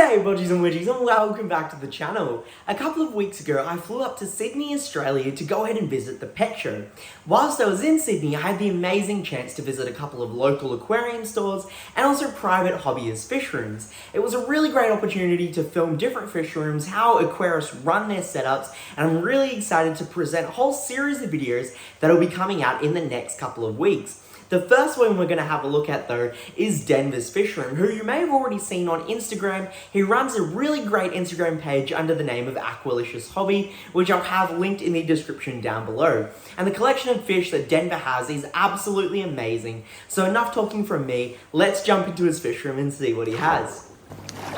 G'day Bodgies and Wedgies and welcome back to the channel. A couple of weeks ago I flew up to Sydney, Australia to go ahead and visit the pet show. Whilst I was in Sydney I had the amazing chance to visit a couple of local aquarium stores and also private hobbyist fish rooms. It was a really great opportunity to film different fish rooms, how aquarists run their setups, and I'm really excited to present a whole series of videos that will be coming out in the next couple of weeks. The first one we're going to have a look at though is Denver's Fish Room, who you may have already seen on Instagram. He runs a really great Instagram page under the name of Aqualicious Hobby, which I'll have linked in the description down below. And the collection of fish that Denver has is absolutely amazing. So enough talking from me, let's jump into his fish room and see what he has.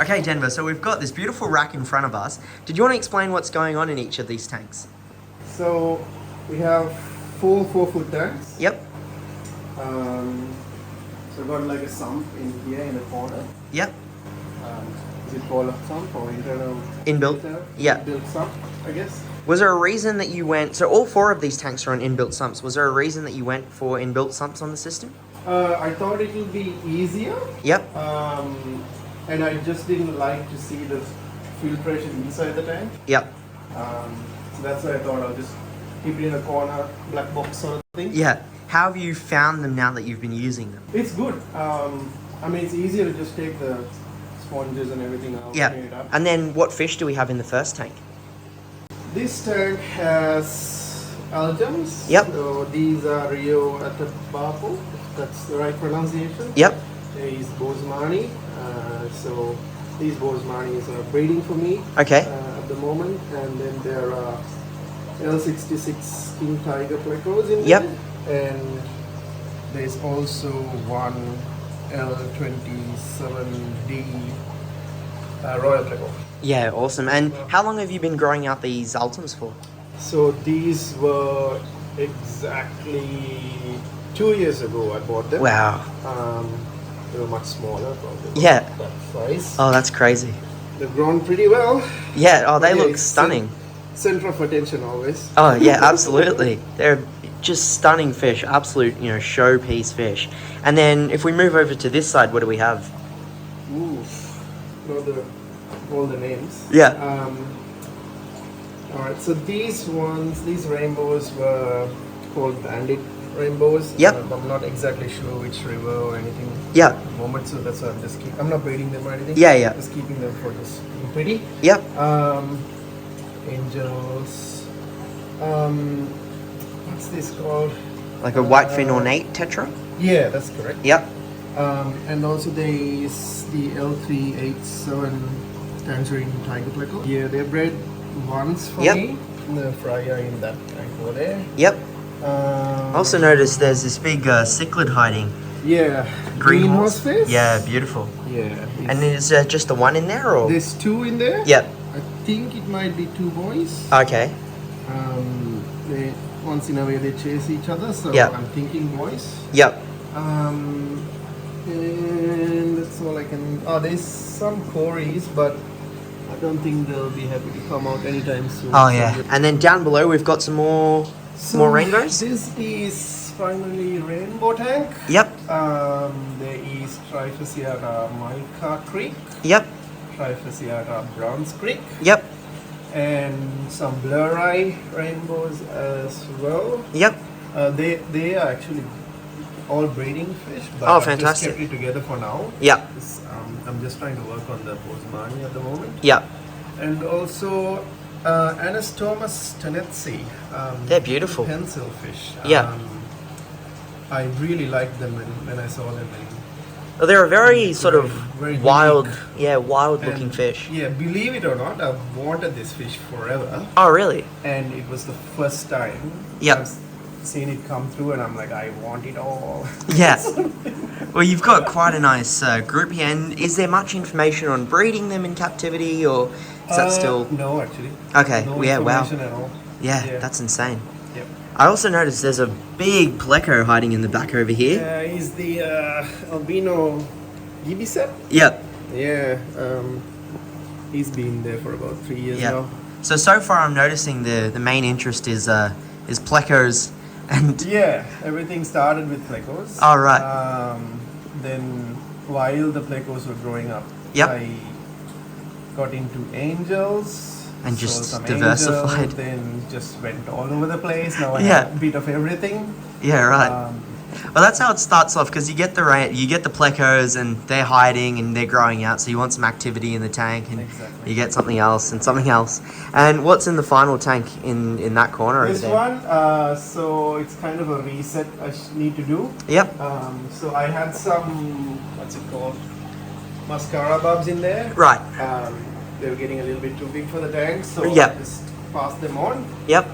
Okay Denver, so we've got this beautiful rack in front of us. Did you want to explain what's going on in each of these tanks? So we have full 4-foot tanks. Yep. So we've got like a sump in here in the corner. Yep. Is it called a sump or internal? Inbuilt? Yeah. Built sump, I guess. Was there a reason that you went, so all 4 of these tanks are on inbuilt sumps, was there a reason that you went for inbuilt sumps on the system? I thought it would be easier. Yep. And I just didn't like to see the filtration inside the tank. Yep. So that's why I thought I'll just keep it in a corner, black box sort of thing. Yeah. How have you found them now that you've been using them? It's good. I mean, it's easier to just take the sponges and everything out. Yeah. Clean it up. And then what fish do we have in the first tank? This tank has algams. Yep. So these are Rio Atabapo, if that's the right pronunciation. Yep. There is Bosemani. So these Bosemanis are breeding for me. Okay. At the moment. And then there are L66 King Tiger Plecos in Yep. there. And there's also one L27D Royal Pleco. Yeah, awesome. And how long have you been growing out these ultims for? So these were exactly 2 years ago I bought them. Wow. They were much smaller, probably. Yeah. That size. Oh, that's crazy. They've grown pretty well. Yeah, oh, they Yeah, look it's stunning. Center of attention always. Oh, yeah, absolutely. They're just stunning fish, absolute, showpiece fish. And then if we move over to this side, what do we have? Oof. Know all the names. Yeah. Alright, so these rainbows were called bandit rainbows. Yep. I'm not exactly sure which river or anything Yeah. at the moment, so that's why I'm not breeding them or anything. Yeah, yeah. Just keeping them for just being pretty. Yep. Angels. What's this called? Like a whitefin ornate tetra? Yeah, that's correct. Yep. And also there is the L387 Tangerine Tiger Pleco. Yeah, they bred once for Yep. me. The fryer in that tank over there. Yep. Also noticed there's this big cichlid hiding. Yeah. Green horse face? Yeah, beautiful. Yeah. And is there just the one in there, or? There's 2 in there. Yep. I think it might be 2 boys. Okay. They once in a way they chase each other, so Yep. I'm thinking boys. Yep. And that's all I can. Oh, there's some Corys, but I don't think they'll be happy to come out anytime soon. Oh yeah. And then down below we've got some more rainbows. This is finally rainbow tank. Yep. There is Trifasciata Mica Creek, Yep. Trifasciata Browns Creek, Yep. and some blur eye rainbows as well. Yep. They are actually all breeding fish, but Oh, I've just fantastic. kept it together for now. Yep. I'm just trying to work on the Bosemani at the moment. Yep. And also Anastomus tenetsi. They're beautiful. Pencil fish. Yeah. I really liked them when I saw them. Well, they're a very sort of very wild, unique. wild looking And, fish. Yeah, believe it or not, I've wanted this fish forever, Oh really? and it was the first time Yep. I've seen it come through, and I'm like, I want it all. Yeah. Well, you've got quite a nice group here. And is there much information on breeding them in captivity, or is that still? No, actually. Okay. No Yeah. Wow. information at all. Yeah, that's insane. Yep. I also noticed there's a big pleco hiding in the back over here. He's the albino gibicep. Yep. Yeah. He's been there for about 3 years Yep. now. So far I'm noticing the main interest is plecos and. Yeah, everything started with Plecos. Oh, right. Then while the Plecos were growing up, Yep. I got into angels. And sold just some diversified. angels, then just went all over the place. Now I Yeah. have a bit of everything. Yeah, right. Well, that's how it starts off, because you get the plecos and they're hiding and they're growing out, so you want some activity in the tank, and Exactly. you get something else and something else. And what's in the final tank in that corner This over there? one, so it's kind of a reset I need to do. Yep. So I had some, what's it called, mascara bulbs in there. Right. They were getting a little bit too big for the tank, so Yep. I just passed them on. Yep.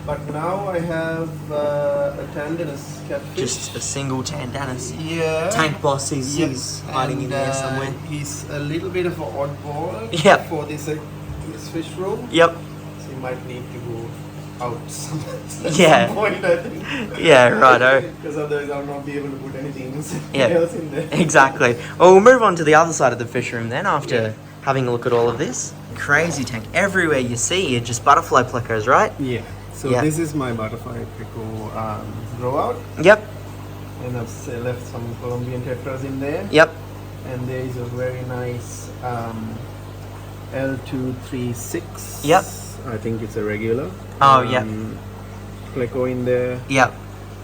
But now I have a tendinous catfish. Just a single tandanus. Yeah. Tank boss is Yep. he's hiding in there somewhere. He's a little bit of an oddball Yep. for this fish room. Yep. So you might need to go out at Yeah. some point, I think. Yeah, righto. Because otherwise I'll not be able to put anything Yeah. else in there. Exactly. Well, we'll move on to the other side of the fish room then after having a look at all of this. Crazy tank. Everywhere you see are just butterfly plecos, right? Yeah. So Yeah. this is my butterfly Pleco grow out, Yep. and I've left some Colombian tetras in there. Yep. And there is a very nice L236. Yep. I think it's a regular. Oh, yeah. Pleco in there. Yep.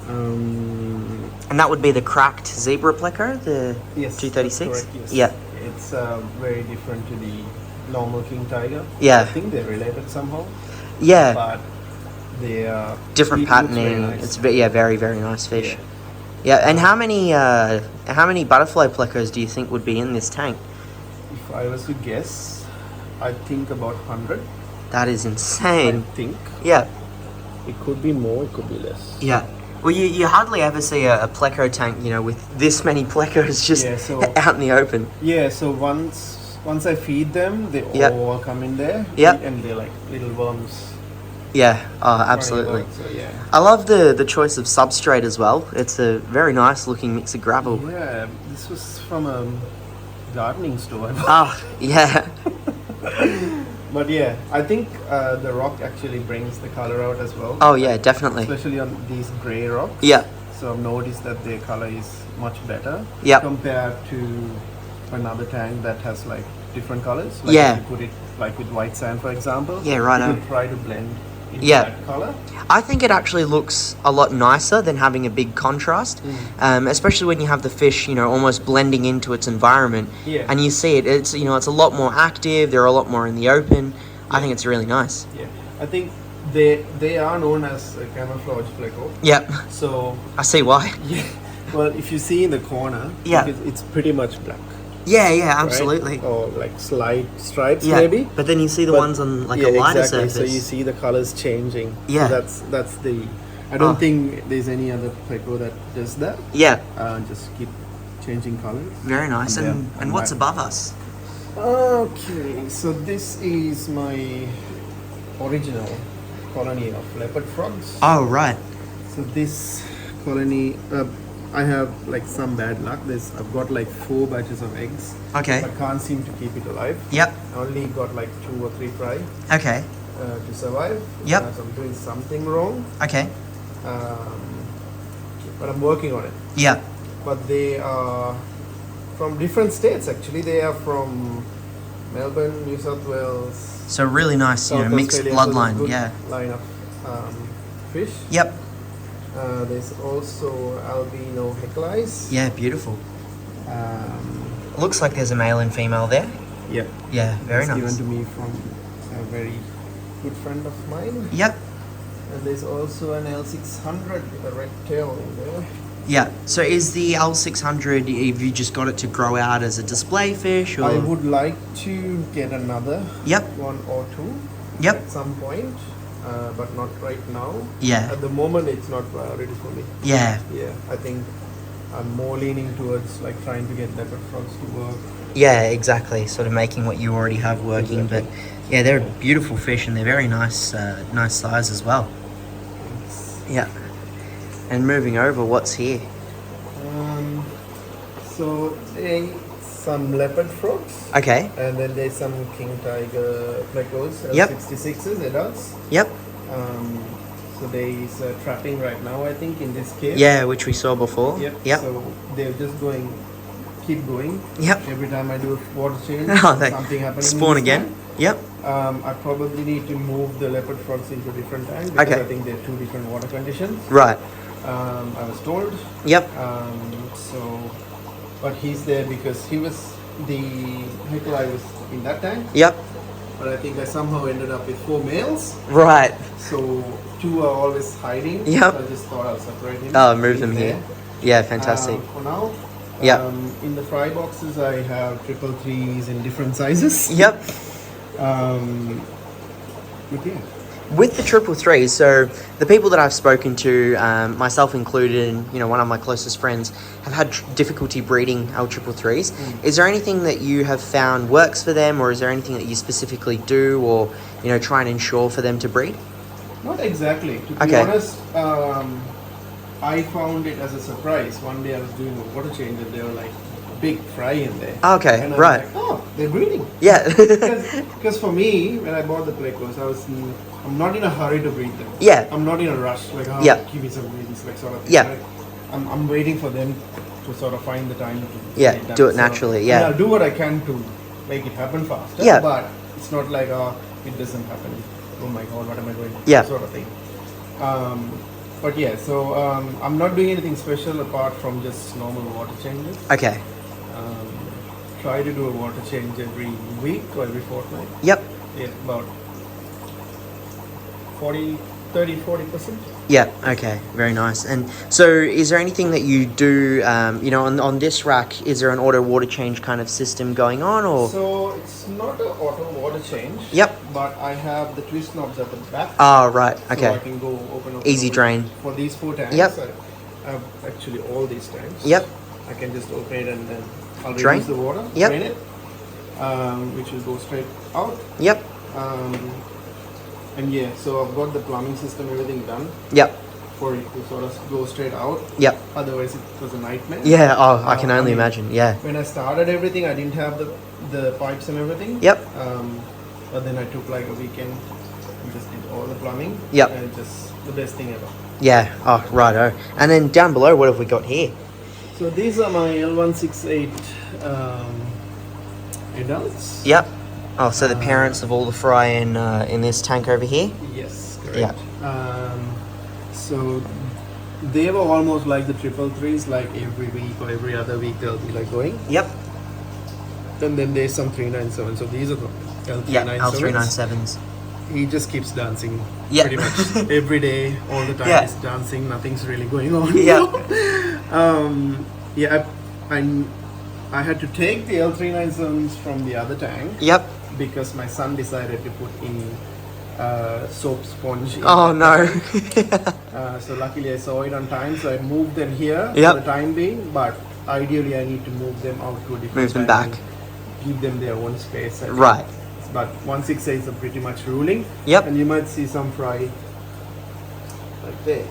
Um, And that would be the cracked zebra pleco, the yes. 236? Correct, yes. Yep. It's very different to the normal king tiger. Yeah. I think they're related somehow. Yeah. But they are Different it looks very patterning. nice. It's very, very nice fish. Yeah. Yeah. And how many butterfly plecos do you think would be in this tank? If I was to guess, I think about 100. That is I insane. think Yeah. it could be more, it could be less. Yeah. Well, you hardly ever see a pleco tank, with this many plecos just Yeah, so- out in the open. Yeah, so once I feed them, they Yep. all come in there. Yep. And they're like little worms. Yeah. Oh, running absolutely. about, so yeah. I love the choice of substrate as well. It's a very nice looking mix of gravel. Yeah, this was from a gardening store. Ah, yeah. But yeah, I think the rock actually brings the color out as well. Oh, yeah, definitely. Especially on these grey rocks. Yeah. So I've noticed that their color is much better. Yep. Compared to another tank that has like different colors. Like Yeah. if you put it like with white sand, for example. Yeah, righto. You could try to blend into Yeah. that color. I think it actually looks a lot nicer than having a big contrast, especially when you have the fish, almost blending into its environment. Yeah. And you see it, it's it's a lot more active. They're a lot more in the open. I think it's really nice. Yeah. I think they are known as a camouflage pleco. Yep, So I see why. yeah. Well, if you see in the corner, Yeah. it's pretty much black. Yeah, yeah, right? absolutely. Or like slight stripes Yeah, maybe. but then you see the But- ones on like yeah, a lighter exactly. surface. So you see the colors changing. Yeah. So that's the. I don't Oh. think there's any other pleco that does that. Yeah, Just keep changing colors. very nice. Yeah, And and what's that- above us? Okay, so this is my original colony of leopard frogs. Oh, right. So this colony, I have like some bad luck. I've got like 4 batches of eggs. Okay. But can't seem to keep it alive. Yep. I only got like 2 or 3 fry Okay. to survive. Yep. So I'm doing something wrong. Okay. But I'm working on it. Yeah. But they are from different states actually. They are from Melbourne, New South Wales, So really nice, South mixed Australia, so there's bloodline. good Yeah. line of fish. Yep. There's also albino hecklice. Yeah, beautiful. Um, Looks like there's a male and female there. yeah. Yeah, very It's nice. given to me from a very good friend of mine. Yep. And there's also an L600 with a red tail in there. Yeah. So is the L600, have you just got it to grow out as a display fish? Or? I would like to get another Yep. 1 or 2 Yep. at some point, but not right now. Yeah. At the moment, it's not priority for me. Yeah. Yeah, I think I'm more leaning towards like trying to get leopard frogs to work. Yeah, exactly. Sort of making what you already have working. Exactly. But yeah, they're beautiful fish and they're very nice, nice size as well. Yeah. And moving over, what's here? So there's some leopard frogs, Okay. and then there's some king tiger plecos, Yep. 66s adults. Yep. So there is trapping right now, I think, in this cave. Yeah, which we saw before. Yep. Yep. So they're just going keep going. Yep. Every time I do a water change, Oh, they something happens. spawn again. Yep. I probably need to move the leopard frogs into a different tank because Okay. I think they're two different water conditions. Right. I was told. Yep. But he's there because he was the Cichlids was in that tank. Yep. But I think I somehow ended up with 4 males. Right. So 2 are always hiding. Yep. So I just thought I'll separate him. Oh, move He's them there. here. Yeah, fantastic. For now. Yep. In the fry boxes, I have 333s in different sizes. Yep. But yeah. With the 333s, so the people that I've spoken to, myself included, and one of my closest friends, have had difficulty breeding our 333s. Is there anything that you have found works for them, or is there anything that you specifically do, or try and ensure for them to breed? Not exactly. To be Okay. honest, I found it as a surprise. One day I was doing a water change and there were like a big fry in there. Okay, and I was right. like, oh, they're breeding. Yeah. Because for me, when I bought the Plecos, I'm not in a hurry to breed them. Yeah. I'm not in a rush. Like, oh, Yeah. give me some babies, like sort of thing. Yeah. Like, I'm waiting for them to sort of find the time to Yeah, get do done. it naturally, and yeah. I'll do what I can to make it happen faster. Yeah. But it's not like, oh, it doesn't happen. Oh my god, what am I doing? Yeah. Sort of thing. But yeah, so I'm not doing anything special apart from just normal water changes. Okay. Try to do a water change every week or every fortnight. Yep. Yeah, about 30-40%. Yeah, okay, very nice. And so is there anything that you do, on this rack, is there an auto water change kind of system going on, or? So it's not an auto water change. Yep. But I have the twist knobs at the back. Oh, right, okay. So I can go open. Easy drain. For these 4 tanks. Yep. I have actually all these tanks. Yep. I can just open it and then I'll Drain? reduce the water. Yep. Drain it. Which will go straight out. Yep. And yeah, so I've got the plumbing system, everything done Yep. for it to sort of go straight out. Yep. Otherwise, it was a nightmare. Yeah, oh, I can only mean, imagine, yeah. When I started everything, I didn't have the pipes and everything. Yep. But then I took like a weekend and just did all the plumbing. Yep. And just the best thing ever. Yeah, oh, righto. And then down below, what have we got here? So these are my L168 adults. Yep. Oh, so the parents of all the fry in this tank over here? Yes, correct. Yeah. So they were almost like the 333s, like every week or every other week they'll be like going. Yep. And then there's some 397. So these are the L397s. Yeah, L397s. He just keeps dancing Yeah. pretty much every day, all the time. Yeah. He's dancing. Nothing's really going on. Yeah. I had to take the L397s from the other tank. Yep. Because my son decided to put in soap sponge. In Oh, no. So luckily I saw it on time, so I moved them here Yep. for the time being. But ideally, I need to move them out to a different. Move them tank back. and give them their own space. I think. Right. But 168 is pretty much ruling. Yep. And you might see some fry like there.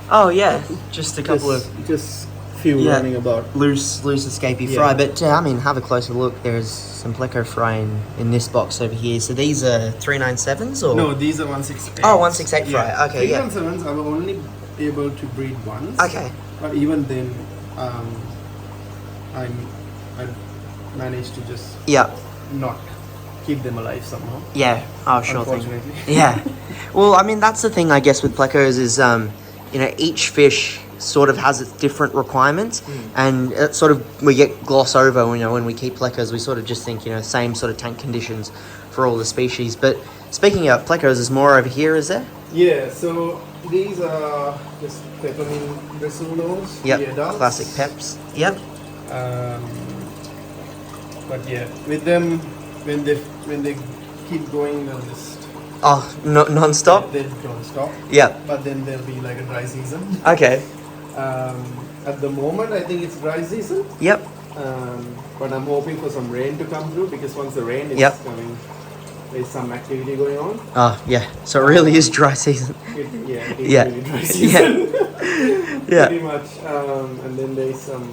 Oh, yeah. Just a couple of just few Yeah. running about. loose escapey Yeah. fry. But, have a closer look. There's some Pleco fry in this box over here. So these are 397s, or? No, these are 168. Oh, 168 fry. Okay, yeah. 317s I will only be able to breed once. Okay. But even then, I managed to just Yeah. not keep them alive somehow. Yeah. Oh, sure thing. Unfortunately. Yeah. Well, I mean, that's the thing, I guess, with Plecos is, each fish sort of has its different requirements, and it sort of, we get gloss over, when we keep Plecos, we sort of just think, same sort of tank conditions for all the species. But speaking of Plecos, there's more over here, is there? Yeah, so these are just peppermint Brasulos, the Yep. adults. Classic peps. Yep. But yeah, with them, when they keep going, they'll just Oh, non-stop? they don't stop. Yep. But then there'll be like a dry season. Okay. At the moment, I think it's dry season. Yep. But I'm hoping for some rain to come through because once the rain is Yep. coming, there's some activity going on. Oh, yeah. So it really is dry season. It is Yeah. really dry season. Yeah. Pretty much. And then there's some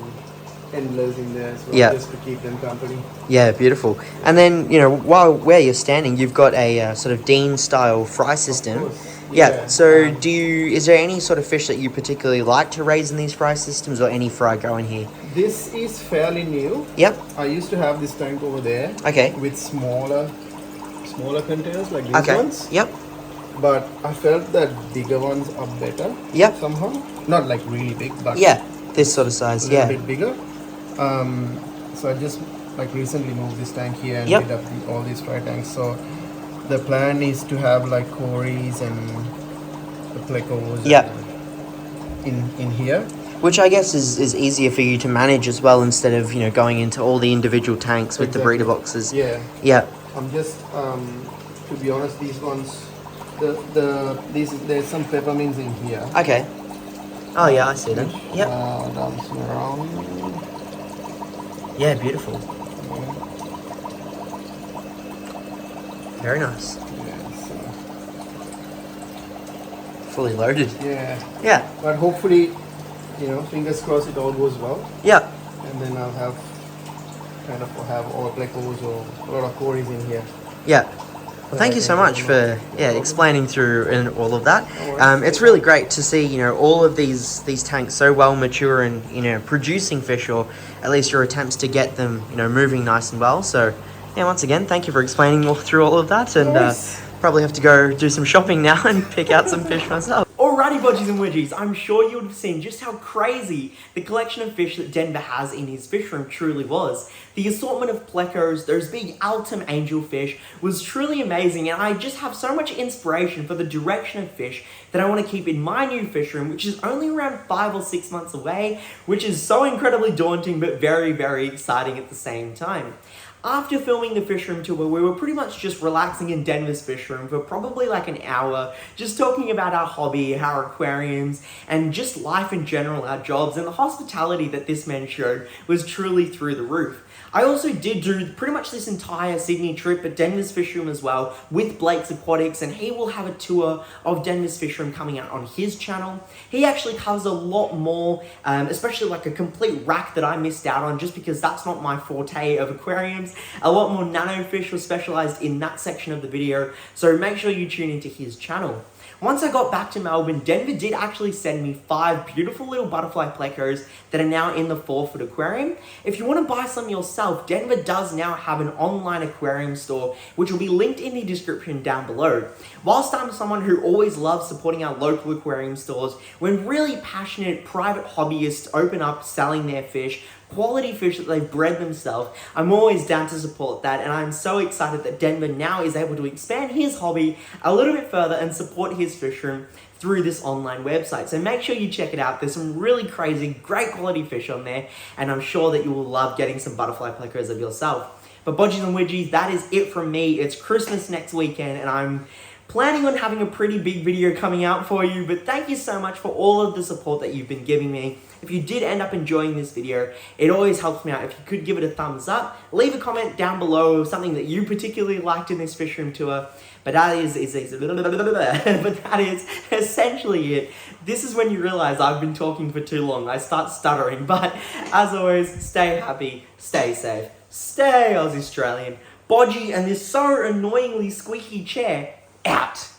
endless in there as well, Yeah. just to keep them company. Yeah, beautiful. And then, where you're standing, you've got a sort of Dean-style fry system. course, Yeah, so is there any sort of fish that you particularly like to raise in these fry systems, or any fry growing here? This is fairly new. Yep. I used to have this tank over there. Okay. With smaller containers like these ones. Yep. But I felt that bigger ones are better. Yep. Somehow. Not like really big, but yeah, this sort of size. a little bit bigger. So I just like recently moved this tank here and did up all these fry tanks. So the plan is to have like Corys and the Plecos in here. Which I guess is easier for you to manage as well, instead of, you know, going into all the individual tanks with the breeder boxes. Yeah. Yeah. I'm just to be honest, these ones there's some peppermints in here. Okay. Oh yeah, I see them. Yep. Dancing around. Yeah, beautiful. Very nice. Yeah, so. Fully loaded. Yeah. Yeah. But hopefully, you know, fingers crossed it all goes well. Yeah. And then I'll have all Plecos or a lot of Corys in here. Yeah. Well, thank you so much for explaining through and all of that. It's really great to see, you know, all of these tanks so well mature and, you know, producing fish, or at least your attempts to get them, you know, moving nice and well. So yeah, once again, thank you for explaining through all of that, and probably have to go do some shopping now and pick out some fish myself. Alrighty, Bodgies and Wedgies, I'm sure you would have seen just how crazy the collection of fish that Denver has in his fish room truly was. The assortment of Plecos, those big Altum angelfish, was truly amazing, and I just have so much inspiration for the direction of fish that I want to keep in my new fish room, which is only around 5 or 6 months away, which is so incredibly daunting but very, very exciting at the same time. After filming the fish room tour, we were pretty much just relaxing in Denver's fish room for probably like an hour, just talking about our hobby, our aquariums, and just life in general, our jobs, and the hospitality that this man showed was truly through the roof. I also did do pretty much this entire Sydney trip at Denver's fish room as well with Blake's Aquatics, and he will have a tour of Denver's fish room coming out on his channel. He actually covers a lot more, especially like a complete rack that I missed out on just because that's not my forte of aquariums. A lot more nano fish were specialized in that section of the video, so make sure you tune into his channel. Once I got back to Melbourne, Denver did actually send me 5 beautiful little butterfly Plecos that are now in the 4-foot aquarium. If you want to buy some yourself, Denver does now have an online aquarium store, which will be linked in the description down below. Whilst I'm someone who always loves supporting our local aquarium stores, when really passionate private hobbyists open up selling their fish, quality fish that they've bred themselves, I'm always down to support that, and I'm so excited that Denver now is able to expand his hobby a little bit further and support his fish room through this online website. So make sure you check it out. There's some really crazy, great quality fish on there, and I'm sure that you will love getting some butterfly Plecos of yourself. But Bodgies and Wedgies, that is it from me. It's Christmas next weekend, and I'm planning on having a pretty big video coming out for you, but thank you so much for all of the support that you've been giving me. If you did end up enjoying this video, it always helps me out if you could give it a thumbs up. Leave a comment down below of something that you particularly liked in this fish room tour. But that is essentially it. This is when you realize I've been talking for too long. I start stuttering, but as always, stay happy, stay safe, stay Aussie Australian. Bodgy and this so annoyingly squeaky chair out.